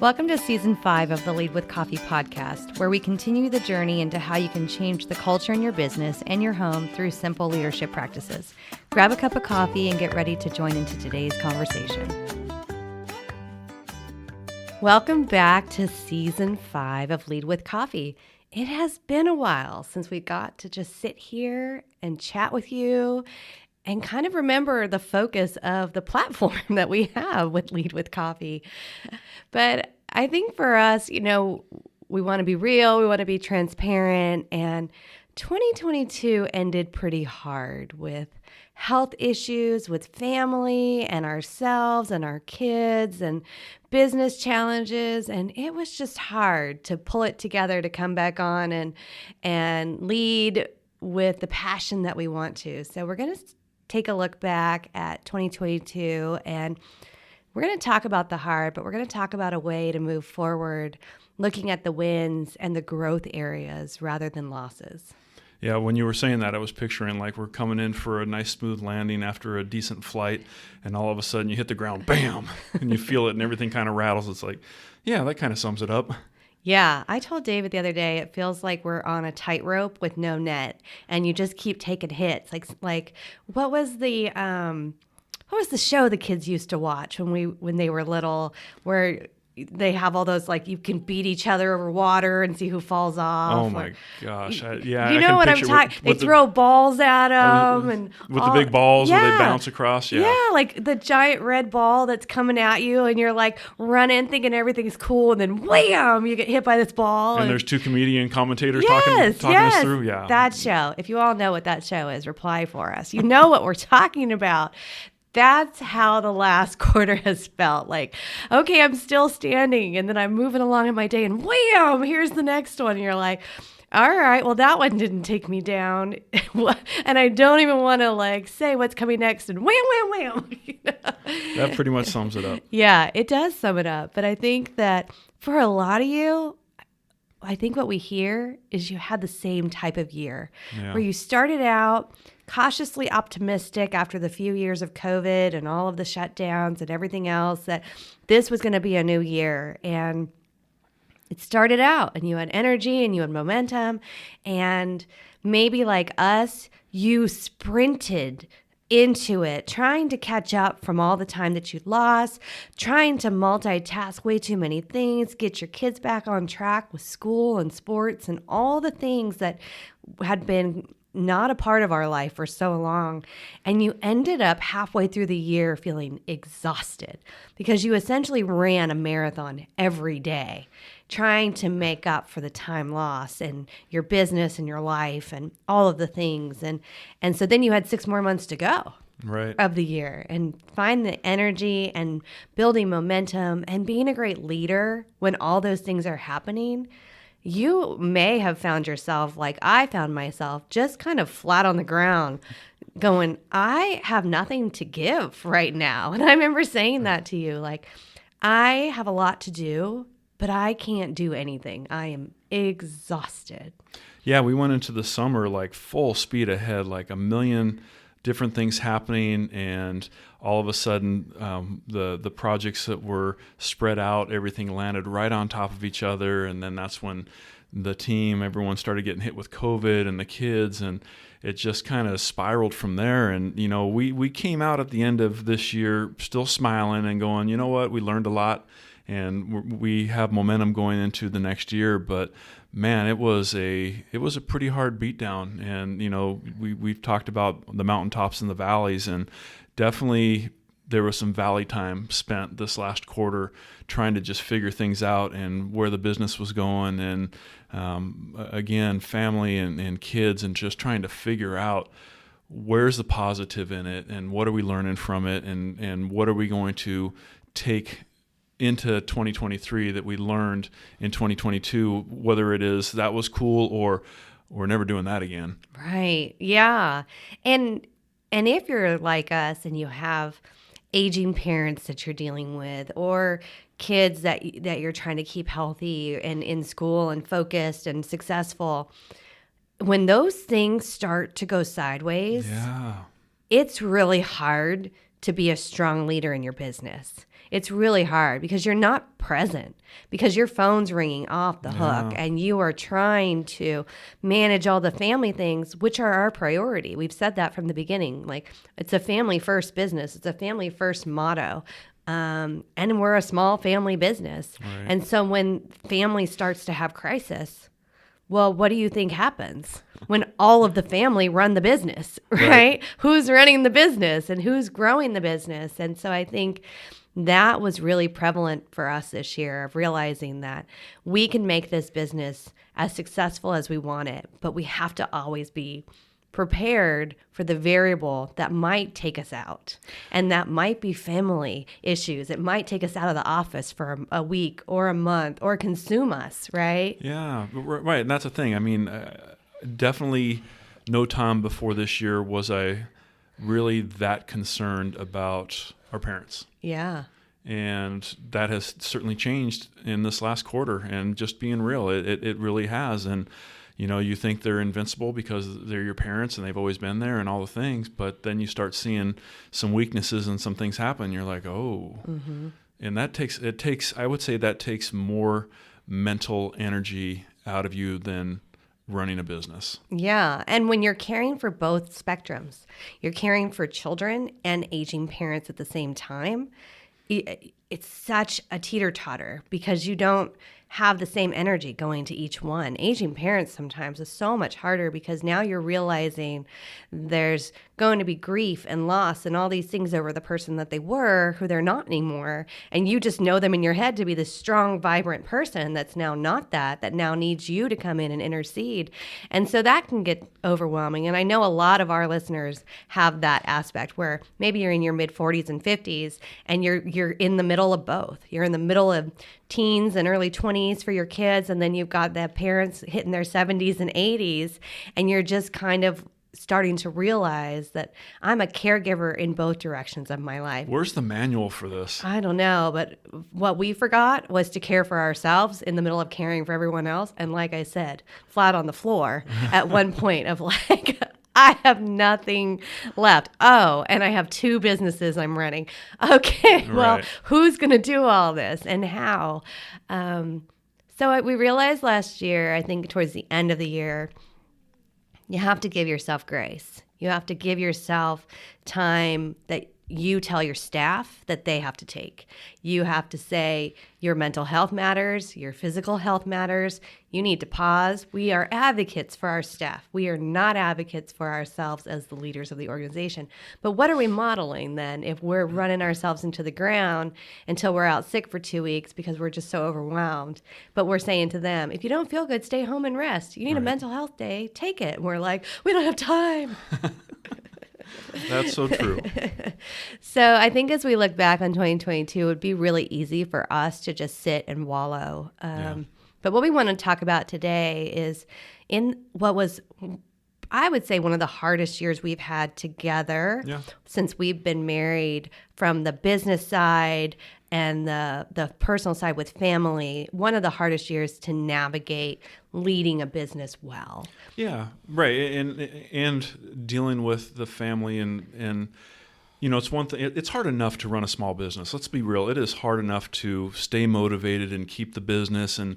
Welcome to Season 5 of the Lead with Coffee podcast, where we continue the journey into how you can change the culture in your business and your home through simple leadership practices. Grab a cup of coffee and get ready to join into today's conversation. Welcome back to Season 5 of Lead with Coffee. It has been a while since we got to just sit here and chat with you and kind of remember the focus of the platform that we have with Lead with Coffee. But I think for us, we want to be real, we want to be transparent, and 2022 ended pretty hard with health issues, with family and ourselves and our kids and business challenges. And it was just hard to pull it together to come back on and lead with the passion that we want to. So we're going to take a look back at 2022, and we're going to talk about the hard, but we're going to talk about a way to move forward, looking at the wins and the growth areas rather than losses. Yeah, when you were saying that, I was picturing like we're coming in for a nice smooth landing after a decent flight, and all of a sudden you hit the ground, bam, and you feel it and everything kind of rattles. It's like, yeah, that kind of sums it up. Yeah, I told David the other day, it feels like we're on a tightrope with no net, and you just keep taking hits. Like what was the show the kids used to watch when they were little, where they have all those, like, you can beat each other over water and see who falls off. Oh my gosh. Yeah. You know what I'm talking? They throw balls at them. And with the big balls where they bounce across. Yeah. Yeah, like the giant red ball that's coming at you, and you're like running thinking everything's cool, and then wham, you get hit by this ball. And there's two comedian commentators talking us through. Yeah. That show. If you all know what that show is, reply for us. You know what we're talking about. That's how the last quarter has felt. Like, okay, I'm still standing, and then I'm moving along in my day, and wham, here's the next one. And you're like, all right, well, that one didn't take me down. And I don't even want to say what's coming next, and wham, wham, wham. That pretty much sums it up. Yeah, it does sum it up. But I think that for a lot of you, I think what we hear is you had the same type of year where you started out cautiously optimistic after the few years of COVID and all of the shutdowns and everything else, that this was going to be a new year. And it started out, and you had energy and you had momentum. And maybe like us, you sprinted into it, trying to catch up from all the time that you lost, trying to multitask way too many things, get your kids back on track with school and sports and all the things that had been not a part of our life for so long. And you ended up halfway through the year feeling exhausted because you essentially ran a marathon every day, trying to make up for the time lost and your business and your life and all of the things. And so then you had 6 more months to go of the year, and find the energy and building momentum and being a great leader when all those things are happening. You may have found yourself, like I found myself, just kind of flat on the ground going, I have nothing to give right now. And I remember saying that to you, like, I have a lot to do, but I can't do anything. I am exhausted. Yeah, we went into the summer like full speed ahead, like a million different things happening, and all of a sudden the projects that were spread out, everything landed right on top of each other. And then that's when the team, everyone started getting hit with COVID, and the kids, and it just kind of spiraled from there. And we came out at the end of this year still smiling and going, you know what, we learned a lot, and we have momentum going into the next year. But man, it was a pretty hard beatdown. And we've talked about the mountaintops and the valleys, and definitely there was some valley time spent this last quarter trying to just figure things out and where the business was going, and again, family and kids, and just trying to figure out where's the positive in it, and what are we learning from it, and what are we going to take into 2023 that we learned in 2022, whether it is that was cool or we're never doing that again. Right. Yeah. And if you're like us and you have aging parents that you're dealing with, or kids that you're trying to keep healthy and in school and focused and successful, when those things start to go sideways, it's really hard to be a strong leader in your business. It's really hard because you're not present, because your phone's ringing off the hook and you are trying to manage all the family things, which are our priority. We've said that from the beginning. Like, it's a family first business. It's a family first motto. And we're a small family business. Right. And so when family starts to have crisis, well, what do you think happens when all of the family run the business, right? Who's running the business and who's growing the business? And so I think that was really prevalent for us this year, of realizing that we can make this business as successful as we want it, but we have to always be prepared for the variable that might take us out. And that might be family issues. It might take us out of the office for a week or a month or consume us, right? Yeah, right. And that's the thing. I mean, definitely no time before this year was I really that concerned about our parents. Yeah. And that has certainly changed in this last quarter. And just being real, it really has. And you think they're invincible because they're your parents and they've always been there and all the things, but then you start seeing some weaknesses and some things happen. You're like, oh, and I would say that takes more mental energy out of you than running a business. Yeah. And when you're caring for both spectrums, you're caring for children and aging parents at the same time, it's such a teeter-totter because you don't have the same energy going to each one. Aging parents sometimes is so much harder because now you're realizing there's going to be grief and loss and all these things over the person that they were, who they're not anymore. And you just know them in your head to be this strong, vibrant person that's now not that now needs you to come in and intercede. And so that can get overwhelming. And I know a lot of our listeners have that aspect where maybe you're in your mid 40s and 50s and you're in the middle of both. You're in the middle of teens and early 20s for your kids, and then you've got the parents hitting their 70s and 80s, and you're just kind of starting to realize that I'm a caregiver in both directions of my life. Where's the manual for this? I don't know, but what we forgot was to care for ourselves in the middle of caring for everyone else. And like I said, flat on the floor at one point of like, I have nothing left. Oh, and I have 2 businesses I'm running. Okay, well, who's going to do all this and how? So we realized last year, I think towards the end of the year, you have to give yourself grace. You have to give yourself time that you tell your staff that they have to take. You have to say your mental health matters, your physical health matters. You need to pause. We are advocates for our staff. We are not advocates for ourselves as the leaders of the organization. But what are we modeling then if we're running ourselves into the ground until we're out sick for 2 weeks because we're just so overwhelmed? But we're saying to them, if you don't feel good, stay home and rest. You need a mental health day, take it. And we're like, we don't have time. That's so true. So I think as we look back on 2022, it would be really easy for us to just sit and wallow. But what we want to talk about today is in what was, I would say, one of the hardest years we've had together since we've been married, from the business side and the personal side with family, one of the hardest years to navigate leading a business well. Yeah, right. And dealing with the family and it's one thing. It's hard enough to run a small business. Let's be real. It is hard enough to stay motivated and keep the business and,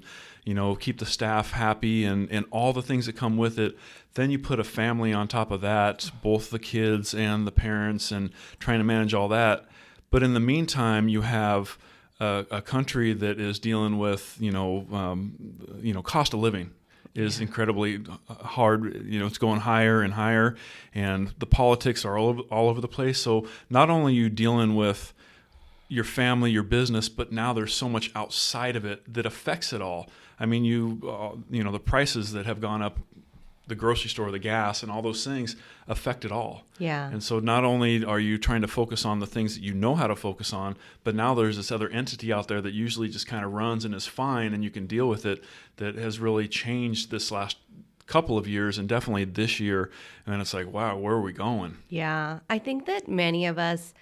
keep the staff happy and all the things that come with it. Then you put a family on top of that, both the kids and the parents, and trying to manage all that. But in the meantime, you have a country that is dealing with, cost of living is incredibly hard. It's going higher and higher, and the politics are all over the place. So not only are you dealing with your family, your business, but now there's so much outside of it that affects it all. I mean, the prices that have gone up, the grocery store, the gas, and all those things affect it all. Yeah. And so not only are you trying to focus on the things that you know how to focus on, but now there's this other entity out there that usually just kind of runs and is fine and you can deal with it, that has really changed this last couple of years and definitely this year. And then it's like, wow, where are we going? Yeah. I think that many of us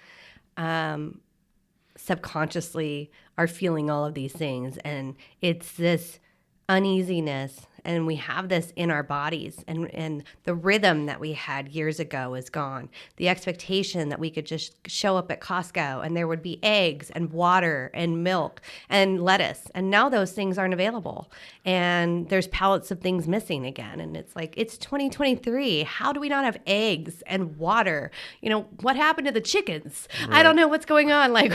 subconsciously are feeling all of these things, and it's this uneasiness and we have this in our bodies, and the rhythm that we had years ago is gone. The expectation that we could just show up at Costco and there would be eggs and water and milk and lettuce, and now those things aren't available, and there's pallets of things missing again. And it's like, it's 2023. How do we not have eggs and water? What happened to the chickens? Right. I don't know what's going on. Like,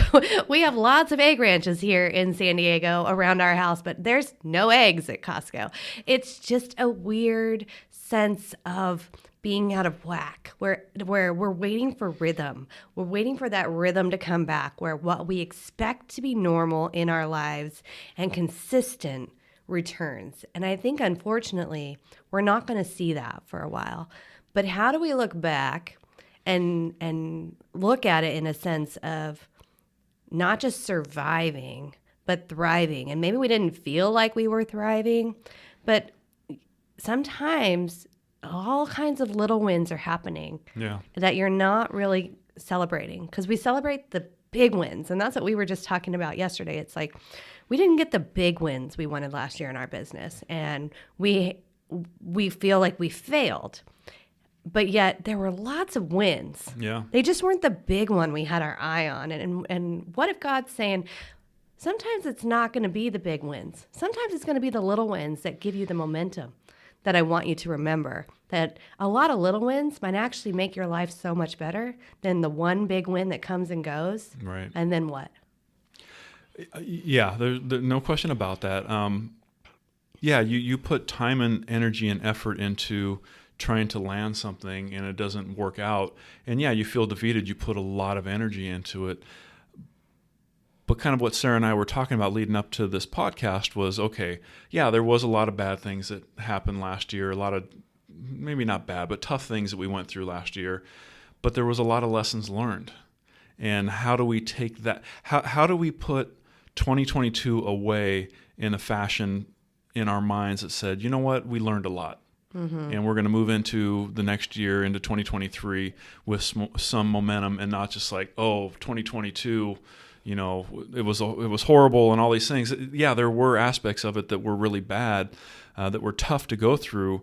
we have lots of egg ranches here in San Diego around our house, but there's no eggs at Costco. It's just a weird sense of being out of whack, where we're waiting for rhythm. We're waiting for that rhythm to come back, where what we expect to be normal in our lives and consistent returns. And I think, unfortunately, we're not going to see that for a while. But how do we look back and look at it in a sense of not just surviving, but thriving? And maybe we didn't feel like we were thriving, but sometimes all kinds of little wins are happening that you're not really celebrating, because we celebrate the big wins. And that's what we were just talking about yesterday. It's like, we didn't get the big wins we wanted last year in our business, and we feel like we failed. But yet there were lots of wins. Yeah. They just weren't the big one we had our eye on. And what if God's saying, sometimes it's not going to be the big wins. Sometimes it's going to be the little wins that give you the momentum that I want you to remember. That a lot of little wins might actually make your life so much better than the one big win that comes and goes. Right. And then what? Yeah, there's no question about that. You put time and energy and effort into trying to land something and it doesn't work out. And you feel defeated. You put a lot of energy into it. But kind of what Sarah and I were talking about leading up to this podcast was, there was a lot of bad things that happened last year, a lot of, maybe not bad, but tough things that we went through last year. But there was a lot of lessons learned. And how do we take that? How do we put 2022 away in a fashion in our minds that said, you know what, we learned a lot. Mm-hmm. And we're going to move into the next year, into 2023, with some momentum, and not just like, 2022, it was horrible and all these things. Yeah, there were aspects of it that were really bad, that were tough to go through.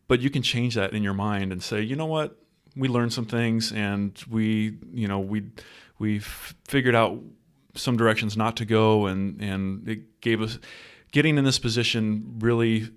But you can change that in your mind and say, you know what, we learned some things, and we figured out some directions not to go, and it gave us, getting in this position really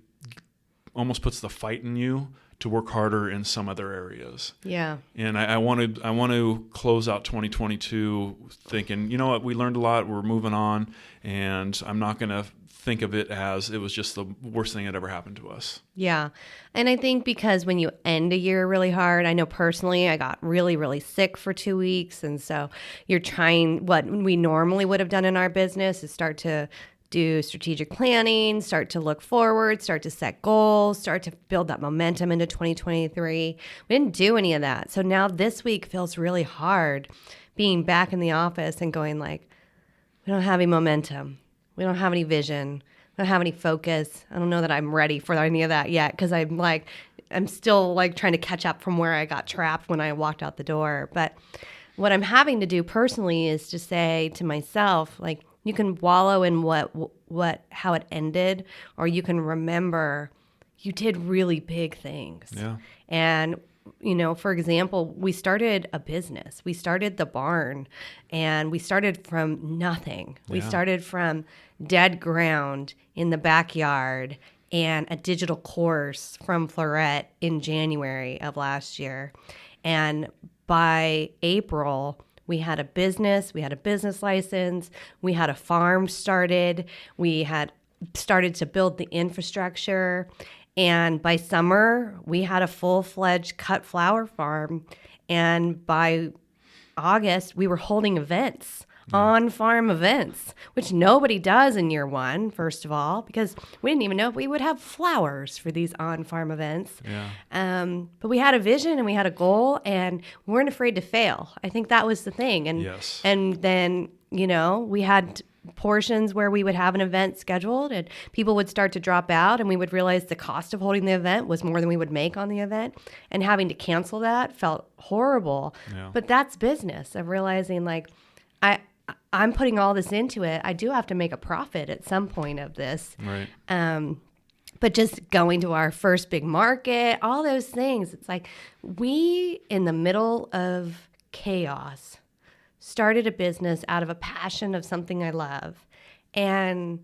almost puts the fight in you to work harder in some other areas. Yeah. And I want to close out 2022 thinking, you know what, we learned a lot, we're moving on, and I'm not going to think of it as it was just the worst thing that ever happened to us. Yeah. And I think because when you end a year really hard, I know personally I got really, really sick for 2 weeks. And so you're trying, what we normally would have done in our business is start to do strategic planning, start to look forward, start to set goals, start to build that momentum into 2023. We didn't do any of that. So now this week feels really hard, being back in the office and going like, we don't have any momentum. We don't have any vision. We don't have any focus. I don't know that I'm ready for any of that yet, because I'm still like trying to catch up from where I got trapped when I walked out the door. But what I'm having to do personally is to say to myself, like, you can wallow in how it ended, or you can remember you did really big things. Yeah. And for example, we started a business. We started the barn, and we started from nothing. We started from dead ground in the backyard and a digital course from Florette in January of last year. And by April, we had a business, we had a business license, we had a farm started, we had started to build the infrastructure. And by summer, we had a full-fledged cut flower farm. And by August, we were holding events, on-farm events, which nobody does in year one, first of all, because we didn't even know if we would have flowers for these on-farm events. Yeah. But we had a vision and we had a goal, and we weren't afraid to fail. I think that was the thing. And yes. And then, we had portions where we would have an event scheduled and people would start to drop out, and we would realize the cost of holding the event was more than we would make on the event, and having to cancel that felt horrible. Yeah. But that's business, of realizing like, I'm putting all this into it. I do have to make a profit at some point of this. Right. But just going to our first big market, all those things, it's like we, in the middle of chaos, started a business out of a passion of something I love. And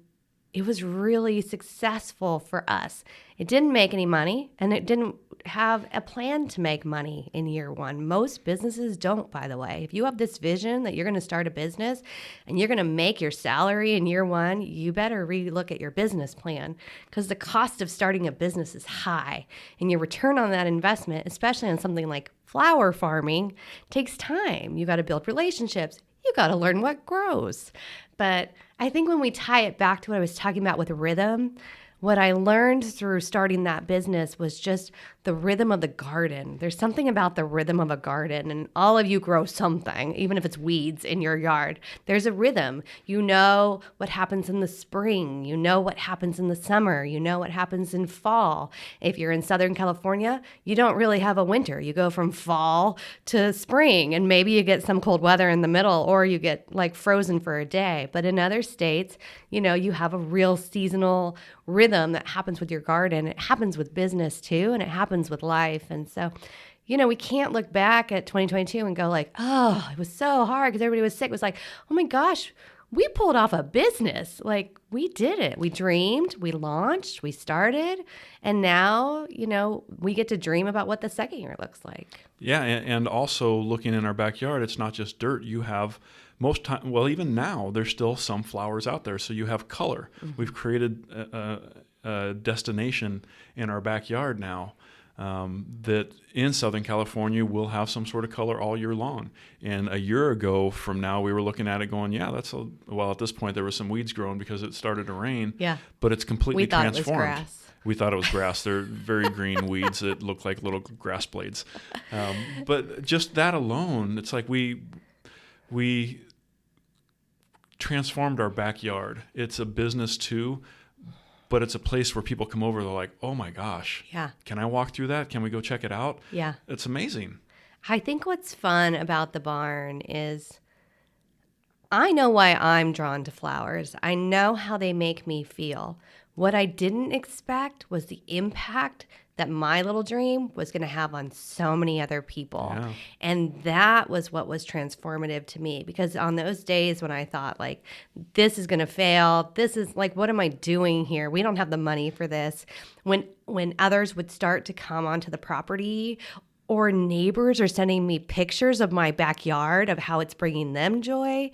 it was really successful for us. It didn't make any money, and it didn't have a plan to make money in year one. Most businesses don't, by the way. If you have this vision that you're going to start a business and you're going to make your salary in year one, you better relook at your business plan, because the cost of starting a business is high, and your return on that investment, especially on something like flower farming, takes time. You got to build relationships. You got to learn what grows. But I think when we tie it back to what I was talking about with rhythm, what I learned through starting that business was just the rhythm of the garden. There's something about the rhythm of a garden, and all of you grow something, even if it's weeds in your yard. There's a rhythm. You know what happens in the spring. You know what happens in the summer. You know what happens in fall. If you're in Southern California, you don't really have a winter. You go from fall to spring, and maybe you get some cold weather in the middle, or you get like frozen for a day. But in other states, you know, you have a real seasonal rhythm that happens with your garden. It happens with business too, and it happens with life. And so, you know, we can't look back at 2022 and go like, oh, it was so hard because everybody was sick. It was like, oh my gosh, we pulled off a business. Like, we did it. We dreamed, we launched, we started, and now, you know, we get to dream about what the second year looks like. Yeah, and also looking in our backyard, it's not just dirt. You have most time, well, even now, there's still some flowers out there, so you have color. Mm-hmm. We've created a destination in our backyard now that in Southern California will have some sort of color all year long. And a year ago from now, we were looking at it going, yeah, well, at this point, there were some weeds growing because it started to rain. Yeah. But it's completely transformed. We thought it was grass. We thought it was grass. They're very green weeds that look like little grass blades. But just that alone, it's like we transformed our backyard. It's a business too, but it's a place where people come over. They're like, oh my gosh, yeah, can I walk through that? Can we go check it out? Yeah. It's amazing. I think what's fun about the barn is I know why I'm drawn to flowers. I know how they make me feel. What I didn't expect was the impact that my little dream was going to have on so many other people. Yeah. And that was what was transformative to me, because on those days when I thought like, this is going to fail, this is like, what am I doing here? We don't have the money for this. When others would start to come onto the property, or neighbors are sending me pictures of my backyard of how it's bringing them joy,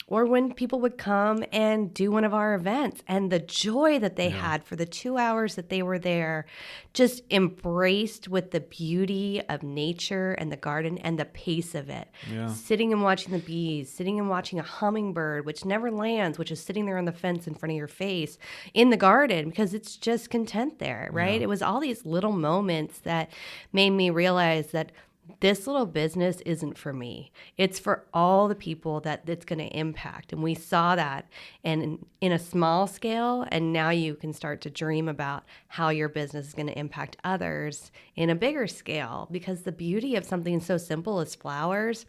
or when people would come and do one of our events, and the joy that they had for the 2 hours that they were there, just embraced with the beauty of nature and the garden and the pace of it. Yeah. Sitting and watching the bees, sitting and watching a hummingbird, which never lands, which is sitting there on the fence in front of your face in the garden because it's just content there, right? Yeah. It was all these little moments that made me realize that this little business isn't for me. It's for all the people that it's going to impact. And we saw that in a small scale. And now you can start to dream about how your business is going to impact others in a bigger scale. Because the beauty of something so simple as flowers,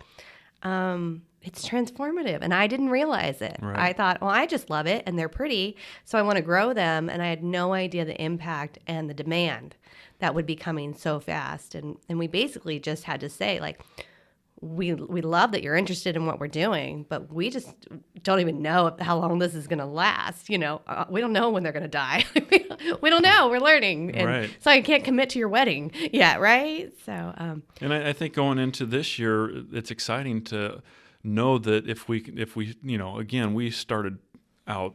it's transformative. And I didn't realize it. Right. I thought, well, I just love it and they're pretty, so I want to grow them. And I had no idea the impact and the demand that would be coming so fast. And we basically just had to say, like, we love that you're interested in what we're doing, but we just don't even know how long this is going to last. You know, we don't know when they're going to die. We don't know. We're learning. And right. So I can't commit to your wedding yet, right? So, and I think going into this year, it's exciting to know that if we, you know, again, we started out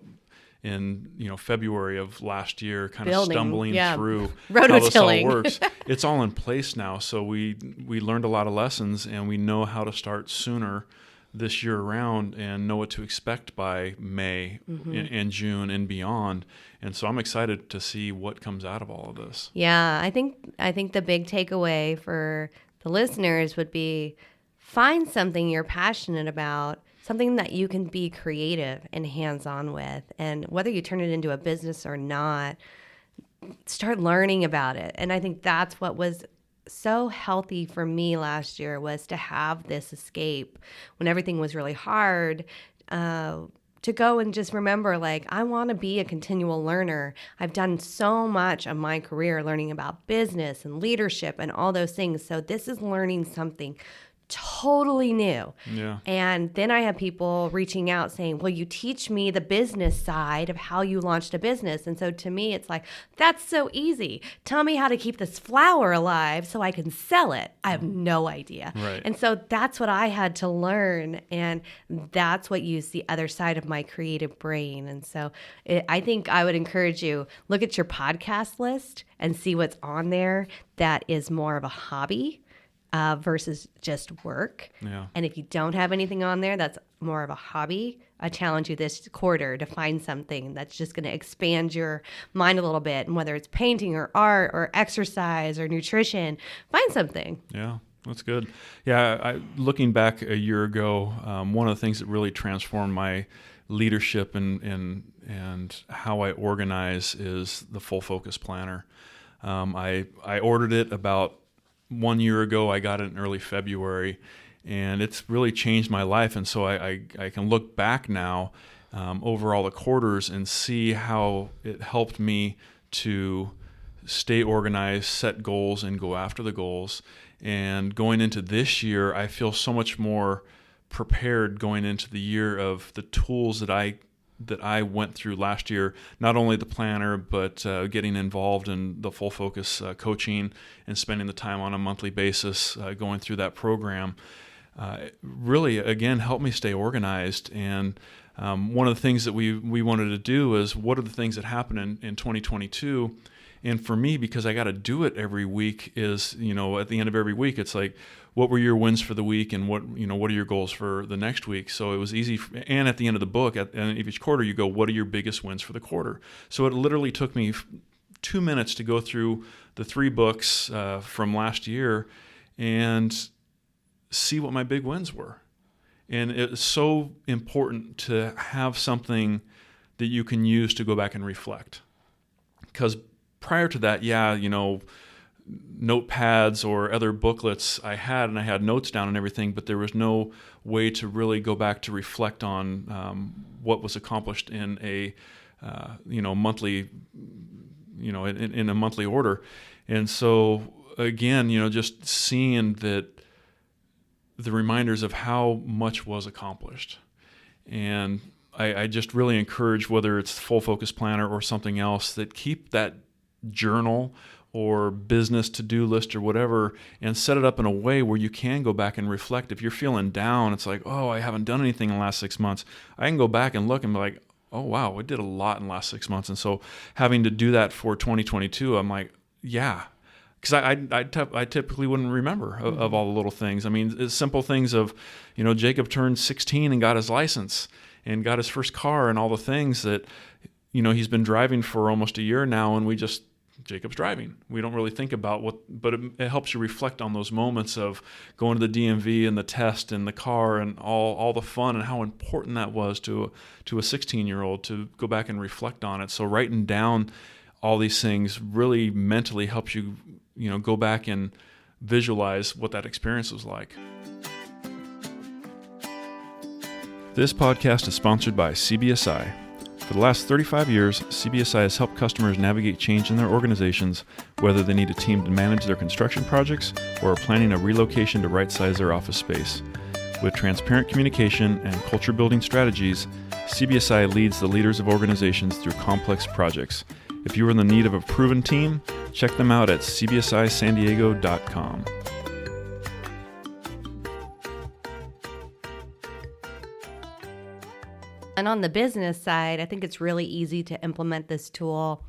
in, you know, February of last year, kind of stumbling through how this all works. It's all in place now. So we learned a lot of lessons, and we know how to start sooner this year around and know what to expect by May and June and beyond. And so I'm excited to see what comes out of all of this. Yeah, I think the big takeaway for the listeners would be, find something you're passionate about, something that you can be creative and hands-on with. And whether you turn it into a business or not, start learning about it. And I think that's what was so healthy for me last year, was to have this escape when everything was really hard, to go and just remember, like, I want to be a continual learner. I've done so much of my career learning about business and leadership and all those things. So this is learning something totally new. Yeah. And then I have people reaching out saying, will you teach me the business side of how you launched a business? And so to me, it's like, that's so easy. Tell me how to keep this flower alive so I can sell it. I have no idea. Right. And so that's what I had to learn. And that's what used the other side of my creative brain. And so I think I would encourage you, look at your podcast list and see what's on there that is more of a hobby versus just work. Yeah. And if you don't have anything on there that's more of a hobby, I challenge you this quarter to find something that's just going to expand your mind a little bit. And whether it's painting or art or exercise or nutrition, find something. Yeah. That's good. Yeah, looking back a year ago, one of the things that really transformed my leadership and how I organize is the Full Focus Planner. I ordered it about 1 year ago. I got it in early February, and it's really changed my life. And so I can look back now over all the quarters and see how it helped me to stay organized, set goals, and go after the goals. And going into this year, I feel so much more prepared going into the year of the tools that I went through last year, not only the planner, but getting involved in the Full Focus coaching and spending the time on a monthly basis going through that program. Really, again, helped me stay organized. And one of the things that we wanted to do is, what are the things that happen in 2022? And for me, because I got to do it every week, is, at the end of every week, it's like, what were your wins for the week, and what are your goals for the next week? So it was easy. And at the end of the book, at the end of each quarter, you go, what are your biggest wins for the quarter? So it literally took me 2 minutes to go through the 3 books from last year and see what my big wins were. And it's so important to have something that you can use to go back and reflect. Because prior to that, notepads or other booklets I had notes down and everything, but there was no way to really go back to reflect on what was accomplished in a monthly, in a monthly order. And so again, just seeing that the reminders of how much was accomplished. And I just really encourage, whether it's Full Focus Planner or something else, that keep that journal or business to-do list or whatever, and set it up in a way where you can go back and reflect. If you're feeling down, it's like, oh, I haven't done anything in the last 6 months. I can go back and look and be like, oh, wow, I did a lot in the last 6 months. And so having to do that for 2022, I'm like, yeah. Because I typically wouldn't remember of all the little things. I mean, it's simple things of, Jacob turned 16 and got his license and got his first car and all the things that, he's been driving for almost a year now, and Jacob's driving. We don't really think about but it helps you reflect on those moments of going to the DMV and the test and the car and all the fun, and how important that was to a 16-year-old to go back and reflect on it. So writing down all these things really mentally helps you, go back and visualize what that experience was like. This podcast is sponsored by CBSI. For the last 35 years, CBSI has helped customers navigate change in their organizations, whether they need a team to manage their construction projects or are planning a relocation to right-size their office space. With transparent communication and culture-building strategies, CBSI leads the leaders of organizations through complex projects. If you are in the need of a proven team, check them out at cbsisandiego.com. And on the business side, I think it's really easy to implement this tool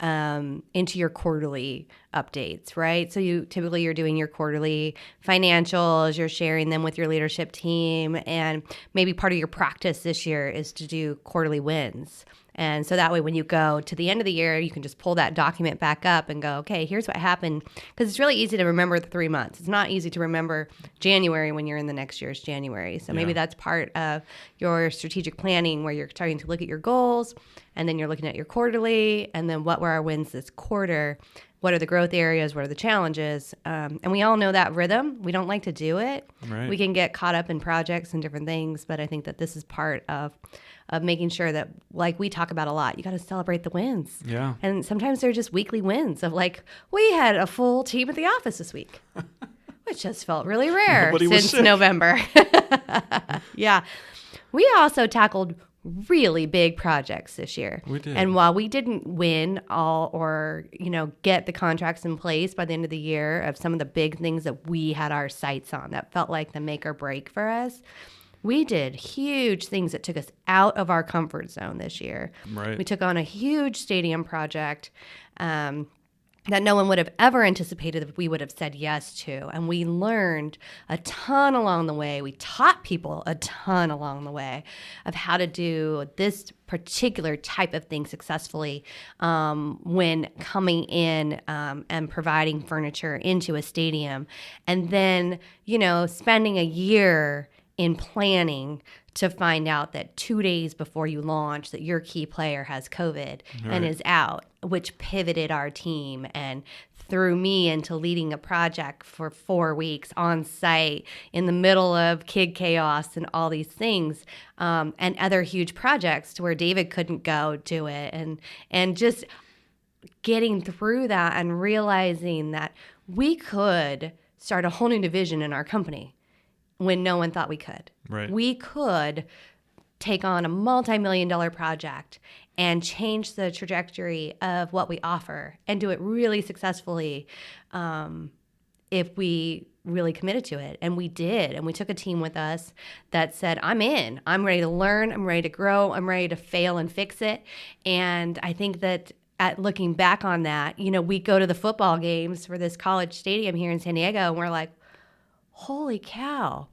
into your quarterly updates, right? So you're doing your quarterly financials, you're sharing them with your leadership team, and maybe part of your practice this year is to do quarterly wins. And so that way, when you go to the end of the year, you can just pull that document back up and go, okay, here's what happened. Because it's really easy to remember the 3 months. It's not easy to remember January when you're in the next year's January. So maybe that's part of your strategic planning, where you're starting to look at your goals, and then you're looking at your quarterly, and then what were our wins this quarter. what are the growth areas, what are the challenges, and we all know that rhythm. We don't like to do it. Right. We can get caught up in projects and different things, but I think that this is part of making sure that, like we talk about a lot, you got to celebrate the wins. Yeah. And sometimes they're just weekly wins of like, we had a full team at the office this week, which just felt really rare since November. Yeah. We also tackled really big projects this year. We did. And while we didn't win all or, get the contracts in place by the end of the year of some of the big things that we had our sights on that felt like the make or break for us, we did huge things that took us out of our comfort zone this year. Right. We took on a huge stadium project that no one would have ever anticipated that we would have said yes to. And we learned a ton along the way. We taught people a ton along the way of how to do this particular type of thing successfully when coming in and providing furniture into a stadium. And then, spending a year in planning to find out that 2 days before you launch that your key player has COVID and is out, which pivoted our team and threw me into leading a project for 4 weeks on site in the middle of kid chaos and all these things, and other huge projects to where David couldn't go do it. And just getting through that and realizing that we could start a whole new division in our company when no one thought we could. Right. We could take on a multi-million-dollar project and change the trajectory of what we offer and do it really successfully if we really committed to it. And we did. And we took a team with us that said, I'm in. I'm ready to learn. I'm ready to grow. I'm ready to fail and fix it. And I think that at looking back on that, we go to the football games for this college stadium here in San Diego, and we're like, holy cow,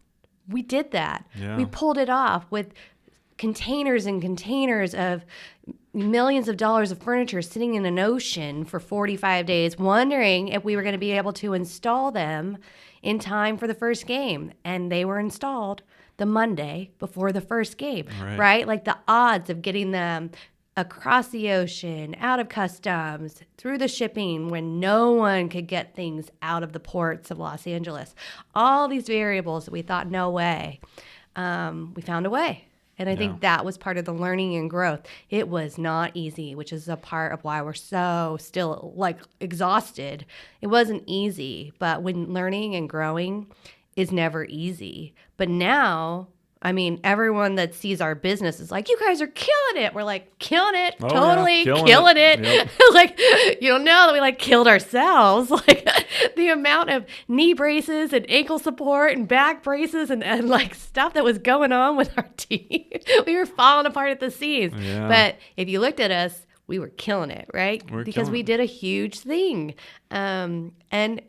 we did that. Yeah. We pulled it off with containers and containers of millions of dollars of furniture sitting in an ocean for 45 days, wondering if we were going to be able to install them in time for the first game. And they were installed the Monday before the first game, right? Like the odds of getting them across the ocean, out of customs, through the shipping when no one could get things out of the ports of Los Angeles. All these variables that we thought, no way. We found a way. And I think that was part of the learning and growth. It was not easy, which is a part of why we're so still exhausted. It wasn't easy, but when learning and growing is never easy. But now, everyone that sees our business is like, you guys are killing it. We're like, killing it. Oh, totally yeah. killing it. Yep. You don't know that we killed ourselves. The amount of knee braces and ankle support and back braces and stuff that was going on with our team. We were falling apart at the seams. Yeah. But if you looked at us, we were killing it, right? Because we did a huge thing. And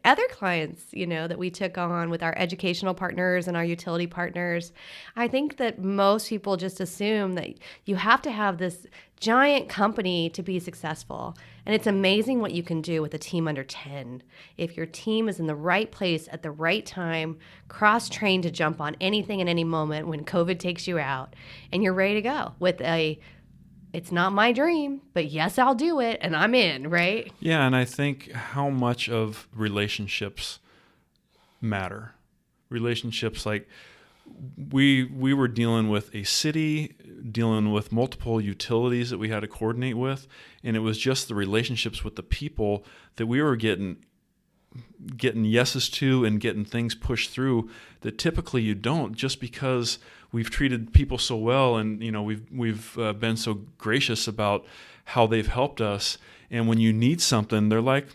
other clients, that we took on with our educational partners and our utility partners, I think that most people just assume that you have to have this giant company to be successful. And it's amazing what you can do with a team under 10. If your team is in the right place at the right time, cross-trained to jump on anything at any moment when COVID takes you out, and you're ready to go with it's not my dream, but yes, I'll do it, and I'm in, right? Yeah, and I think how much of relationships matter. Relationships, we were dealing with a city, dealing with multiple utilities that we had to coordinate with, and it was just the relationships with the people that we were getting yeses to and getting things pushed through that typically you don't, just because we've treated people so well and we've been so gracious about how they've helped us. And when you need something, they're like,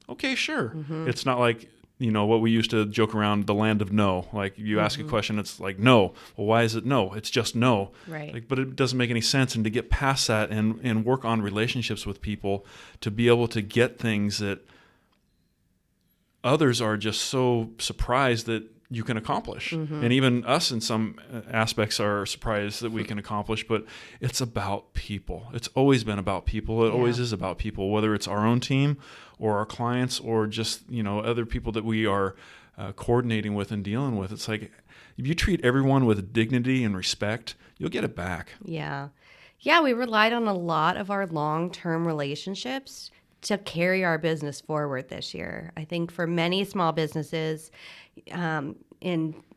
okay, sure. Mm-hmm. It's not like what we used to joke around, the land of no. You ask a question, it's like no. Well, why is it no? It's just no. Right. But it doesn't make any sense. And to get past that and work on relationships with people, to be able to get things that others are just so surprised that you can accomplish. Mm-hmm. And even us in some aspects are surprised that we can accomplish, but it's about people. It's always been about people. It always is about people, whether it's our own team or our clients or just, other people that we are coordinating with and dealing with. It's like, if you treat everyone with dignity and respect, you'll get it back. Yeah. Yeah, we relied on a lot of our long-term relationships to carry our business forward this year. I think for many small businesses in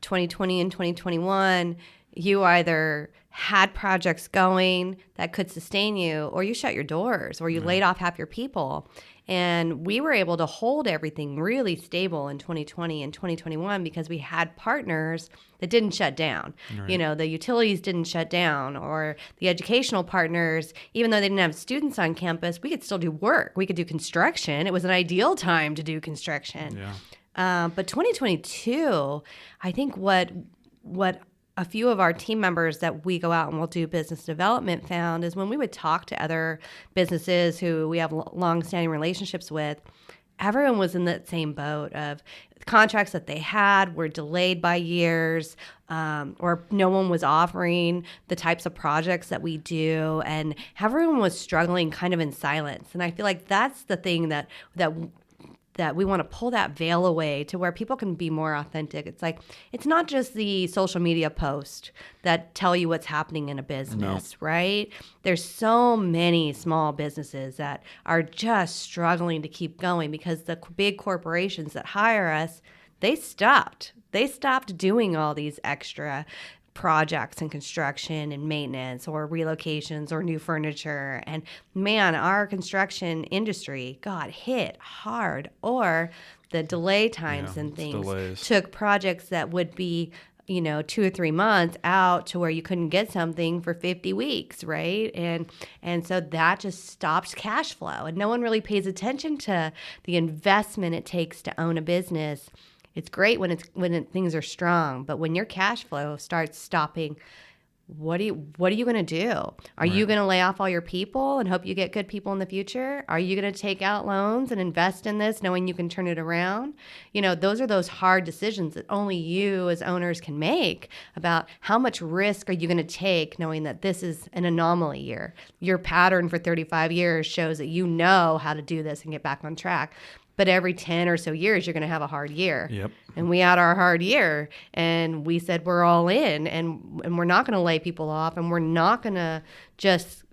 2020 and 2021, you either had projects going that could sustain you, or you shut your doors, or you laid off half your people. And we were able to hold everything really stable in 2020 and 2021 because we had partners that didn't shut down. Right. You know, the utilities didn't shut down, or the educational partners, even though they didn't have students on campus, we could still do work. We could do construction. It was an ideal time to do construction. Yeah. But 2022, I think what a few of our team members that we go out and we'll do business development found is when we would talk to other businesses who we have long-standing relationships with, everyone was in that same boat of contracts that they had were delayed by years, or no one was offering the types of projects that we do, and everyone was struggling kind of in silence. And I feel like that's the thing that we want to pull that veil away to where people can be more authentic. It's like, it's not just the social media post that tell you what's happening in a business, right? There's so many small businesses that are just struggling to keep going because the big corporations that hire us, they stopped doing all these extra projects and construction and maintenance or relocations or new furniture. And man, our construction industry got hit hard, or the delay times and things took projects that would be, 2 or 3 months out to where you couldn't get something for 50 weeks, right? And so that just stopped cash flow, and no one really pays attention to the investment it takes to own a business. It's great when things are strong, but when your cash flow starts stopping, what are you going to do? Are you going to lay off all your people and hope you get good people in the future? Are you going to take out loans and invest in this knowing you can turn it around? Those are those hard decisions that only you as owners can make about how much risk are you going to take knowing that this is an anomaly year. Your pattern for 35 years shows that you know how to do this and get back on track. But every 10 or so years, you're going to have a hard year. Yep. And we had our hard year, and we said we're all in, and we're not going to lay people off, and we're not going to just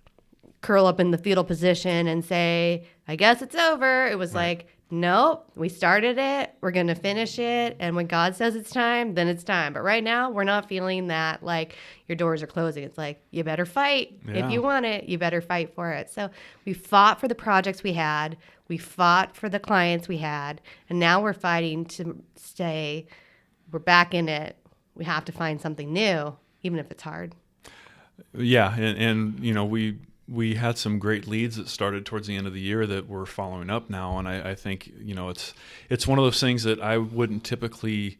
curl up in the fetal position and say, I guess it's over. It was like, nope, we started it. We're going to finish it. And when God says it's time, then it's time. But right now, we're not feeling that like your doors are closing. It's like, you better fight. Yeah. If you want it, you better fight for it. So we fought for the projects we had. We fought for the clients we had. And now we're fighting to stay. We're back in it. We have to find something new, even if it's hard. Yeah. And we had some great leads that started towards the end of the year that we're following up now. And I think, it's one of those things that I wouldn't typically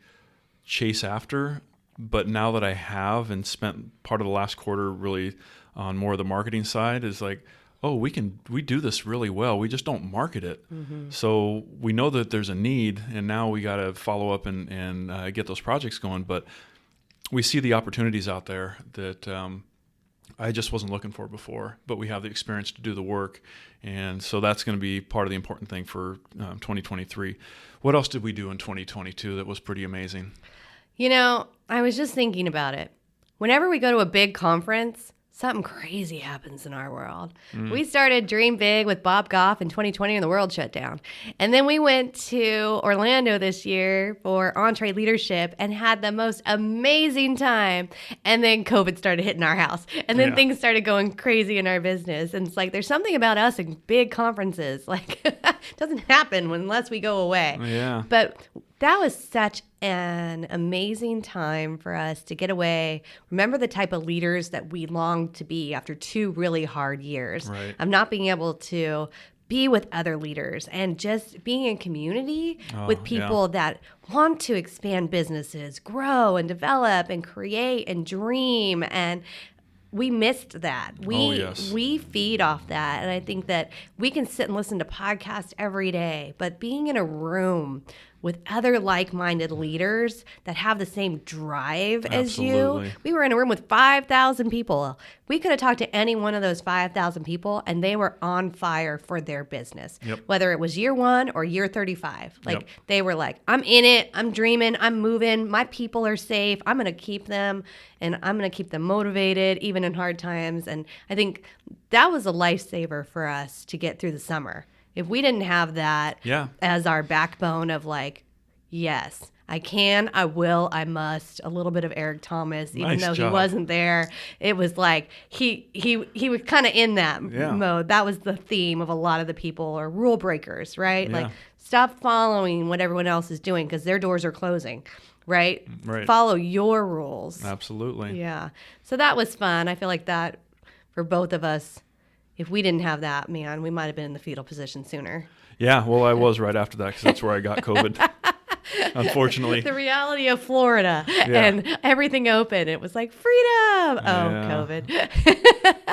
chase after, but now that I have and spent part of the last quarter really on more of the marketing side, is like, oh, we do this really well. We just don't market it. Mm-hmm. So we know that there's a need, and now we got to follow up and get those projects going. But we see the opportunities out there that I just wasn't looking for before, but we have the experience to do the work. And so that's going to be part of the important thing for 2023. What else did we do in 2022 that was pretty amazing? I was just thinking about it. Whenever we go to a big conference, something crazy happens in our world. We started Dream Big with Bob Goff in 2020 and the world shut down. And then we went to Orlando this year for Entree Leadership and had the most amazing time. And then COVID started hitting our house. And then things started going crazy in our business. And it's like, there's something about us in big conferences. Like, it doesn't happen unless we go away. Yeah. But that was such an amazing time for us to get away. Remember the type of leaders that we longed to be after 2 really hard years of not being able to be with other leaders and just being in community with people that want to expand businesses, grow and develop and create and dream. And we missed that. We feed off that. And I think that we can sit and listen to podcasts every day, but being in a room with other like-minded leaders that have the same drive as you. We were in a room with 5,000 people. We could have talked to any one of those 5,000 people, and they were on fire for their business, whether it was year 1 or year 35. They were like, I'm in it. I'm dreaming. I'm moving. My people are safe. I'm going to keep them, and I'm going to keep them motivated, even in hard times. And I think that was a lifesaver for us to get through the summer. If we didn't have that as our backbone of like, yes, I can, I will, I must, a little bit of Eric Thomas, even though he wasn't there. It was like he was kind of in that mode. That was the theme of a lot of the people, or rule breakers, right? Yeah. Like, stop following what everyone else is doing because their doors are closing, right? Follow your rules. Absolutely. Yeah. So that was fun. I feel like that for both of us, if we didn't have that, man, we might have been in the fetal position sooner. Yeah, well, I was right after that because that's where I got COVID. Unfortunately. The reality of Florida and everything open. It was like freedom. COVID.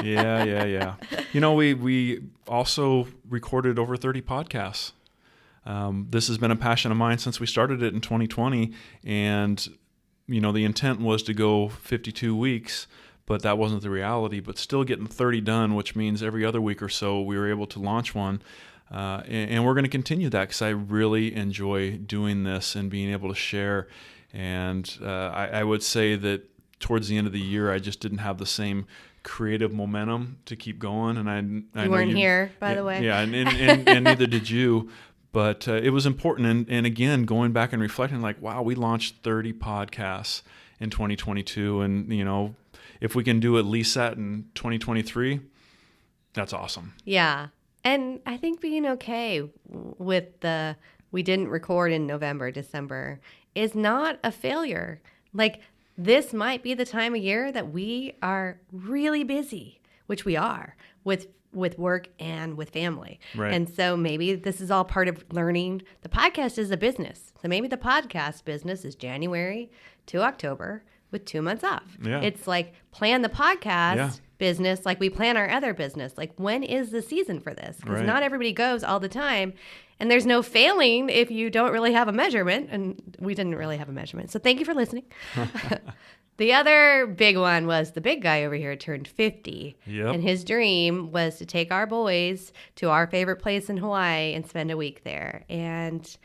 Yeah. You know, we also recorded over 30 podcasts. This has been a passion of mine since we started it in 2020. And, you know, the intent was to go 52 weeks, but that wasn't the reality. But still getting 30 done, which means every other week or so we were able to launch one. And we're going to continue that because I really enjoy doing this and being able to share. And I would say that towards the end of the year, I just didn't have the same creative momentum to keep going. And I you weren't here, by the way. Yeah, and neither did you. But it was important. And again, going back and reflecting, like, wow, we launched 30 podcasts in 2022. And, you know, if we can do at least that in 2023, that's awesome. Yeah. And I think being okay with we didn't record in November, December is not a failure. Like, this might be the time of year that we are really busy, which we are with work and with family. Right. And so maybe this is all part of learning. The podcast is a business. So maybe the podcast business is January to October with 2 months off. Yeah. It's like plan the podcast business like we plan our other business. Like, when is the season for this? Because not everybody goes all the time. And there's no failing if you don't really have a measurement. And we didn't really have a measurement. So thank you for listening. The other big one was the big guy over here turned 50. Yep. And his dream was to take our boys to our favorite place in Hawaii and spend a week there. And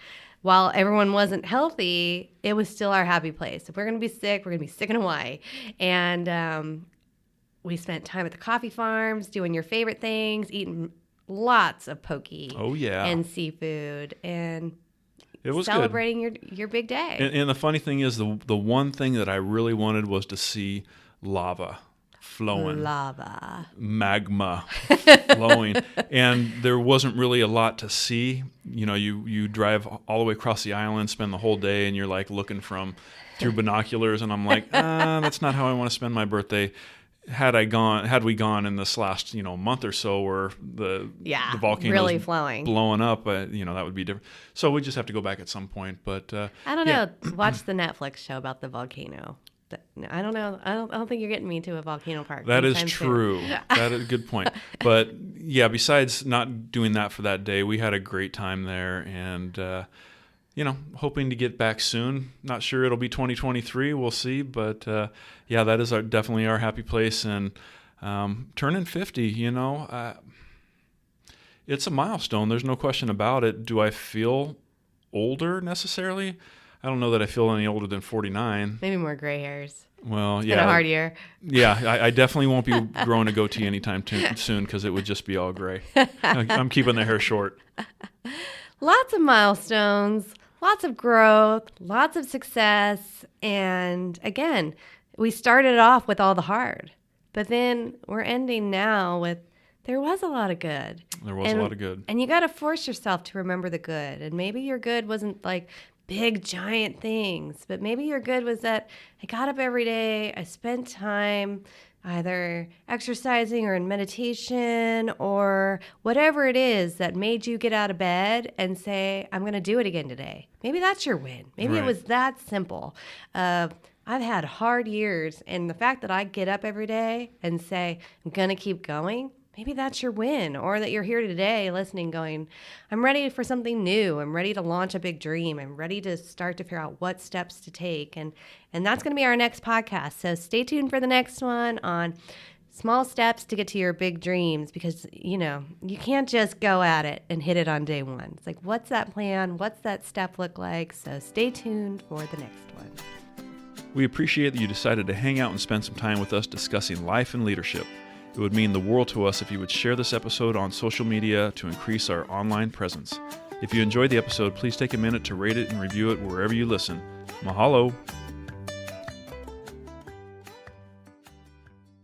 while everyone wasn't healthy, it was still our happy place. If we're going to be sick, we're going to be sick in Hawaii. And we spent time at the coffee farms, doing your favorite things, eating lots of poke and seafood, and it was celebrating your big day. And the funny thing is, the one thing that I really wanted was to see lava flowing. Magma flowing. And there wasn't really a lot to see. You know, you drive all the way across the island, spend the whole day, and you're like looking through binoculars, and I'm like, that's not how I want to spend my birthday. Had we gone in this last, month or so where the volcano really is flowing, blowing up, that would be different. So we just have to go back at some point. But I don't know. Watch the Netflix show about the volcano. I don't know. I don't think you're getting me to a volcano park. That is true. That is a good point. But yeah, besides not doing that for that day, we had a great time there, and hoping to get back soon. Not sure it'll be 2023. We'll see. But that is definitely our happy place. And turning 50, it's a milestone. There's no question about it. Do I feel older necessarily? I don't know that I feel any older than 49. Maybe more gray hairs. Well, it's been a hard year. Yeah, I definitely won't be growing a goatee anytime soon because it would just be all gray. I'm keeping the hair short. Lots of milestones. Lots of growth, lots of success, and again, we started off with all the hard, but then we're ending now with there was a lot of good. There was a lot of good. And you got to force yourself to remember the good, and maybe your good wasn't like big, giant things, but maybe your good was that I got up every day, I spent time either exercising or in meditation or whatever it is that made you get out of bed and say, I'm going to do it again today. Maybe that's your win. Maybe It was that simple. I've had hard years, and the fact that I get up every day and say, I'm going to keep going, maybe that's your win. Or that you're here today listening going, I'm ready for something new. I'm ready to launch a big dream. I'm ready to start to figure out what steps to take. And that's going to be our next podcast. So stay tuned for the next one on small steps to get to your big dreams, because, you can't just go at it and hit it on day one. It's like, what's that plan? What's that step look like? So stay tuned for the next one. We appreciate that you decided to hang out and spend some time with us discussing life and leadership. It would mean the world to us if you would share this episode on social media to increase our online presence. If you enjoyed the episode, please take a minute to rate it and review it wherever you listen. Mahalo!